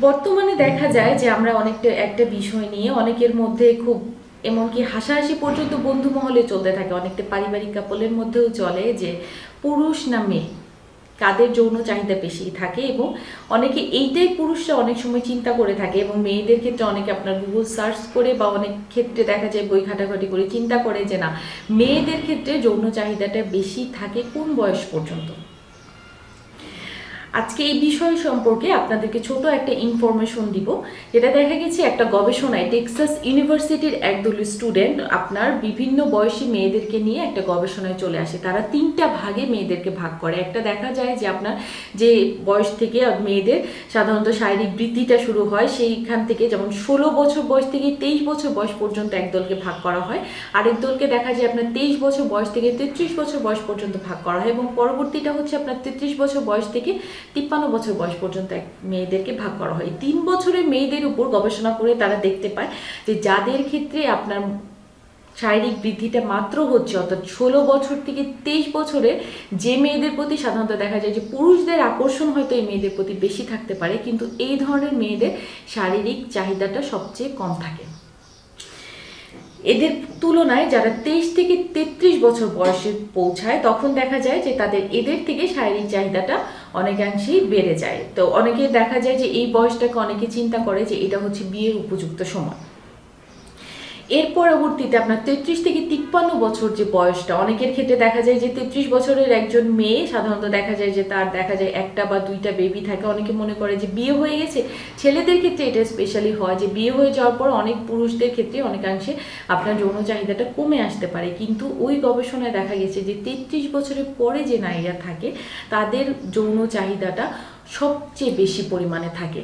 বর্তমানে দেখা যায় যে আমরা অনেকটা একটা বিষয় নিয়ে অনেকের মধ্যে খুব এমনকি হাসাহাসি পর্যন্ত বন্ধু মহলে চলতে থাকে, অনেকটা পারিবারিক কাপলের মধ্যেও চলে যে পুরুষ না মেয়ে কাদের যৌন চাহিদা বেশি থাকে, এবং অনেকে এইটাই পুরুষরা অনেক সময় চিন্তা করে থাকে, এবং মেয়েদের ক্ষেত্রে অনেকে আপনার গুগল সার্চ করে বা অনেক ক্ষেত্রে দেখা যায় বই ঘাটাঘাটি করে চিন্তা করে যে না, মেয়েদের ক্ষেত্রে যৌন চাহিদাটা বেশি থাকে কোন বয়স পর্যন্ত। আজকে এই বিষয় সম্পর্কে আপনাদেরকে ছোট একটা ইনফরমেশন দিব, যেটা দেখা গেছে একটা গবেষণায় টেক্সাস ইউনিভার্সিটির একদল স্টুডেন্ট আপনার বিভিন্ন বয়সী মেয়েদেরকে নিয়ে একটা গবেষণায় চলে আসে। তারা 3টা ভাগে মেয়েদেরকে ভাগ করে। একটা দেখা যায় যে আপনার যে বয়স থেকে মেয়েদের সাধারণত শারীরিক বৃদ্ধিটা শুরু হয়, সেইখান থেকে যেমন 16 বছর বয়স থেকে 23 বছর বয়স পর্যন্ত একদলকে ভাগ করা হয়। আরেক দলকে দেখা যায় আপনার 23 বছর বয়স থেকে 33 বছর বয়স পর্যন্ত ভাগ করা হয়, এবং পরবর্তীটা হচ্ছে আপনার 33 বছর বয়স থেকে 53 বছর বয়স পর্যন্ত মেয়েদেরকে ভাগ করা হয়। 3 বছরের মেয়েদের উপর গবেষণা করে তারা দেখতে পায় যে যাদের ক্ষেত্রে আপনার শারীরিক বৃদ্ধিটা মাত্র হচ্ছে, অর্থাৎ 16 বছর থেকে 23 বছরের যে মেয়েদের প্রতি সাধারণত দেখা যায় যে পুরুষদের আকর্ষণ হয়তো এই মেয়েদের প্রতি বেশি থাকতে পারে, কিন্তু এই ধরনের মেয়েদের শারীরিক চাহিদাটা সবচেয়ে কম থাকে। এদের তুলনায় যারা 23 থেকে 33 বছর বয়সে পৌঁছায় তখন দেখা যায় যে এদের থেকে শারীরিক চাহিদাটা অনেকাংশেই বেড়ে যায়। তো অনেকে দেখা যায় যে এই বয়সটাকে অনেকে চিন্তা করে যে এটা হচ্ছে বিয়ের উপযুক্ত সময়। এর পরবর্তীতে আপনার 33 থেকে 53 বছর যে বয়সটা, অনেকের ক্ষেত্রে দেখা যায় যে 33 বছরের একজন মেয়ে সাধারণত দেখা যায় যে তার দেখা যায় 1টা বা 2টা বেবি থাকে। অনেকে মনে করে যে বিয়ে হয়ে গেছে। ছেলেদের ক্ষেত্রে এটা স্পেশালি হয় যে বিয়ে হয়ে যাওয়ার পর অনেক পুরুষদের ক্ষেত্রে অনেকাংশে আপনার যৌন চাহিদাটা কমে আসতে পারে, কিন্তু ওই গবেষণায় দেখা গেছে যে 33 বছরের পরে যে নারীরা থাকে তাদের যৌন চাহিদাটা সবচেয়ে বেশি পরিমাণে থাকে।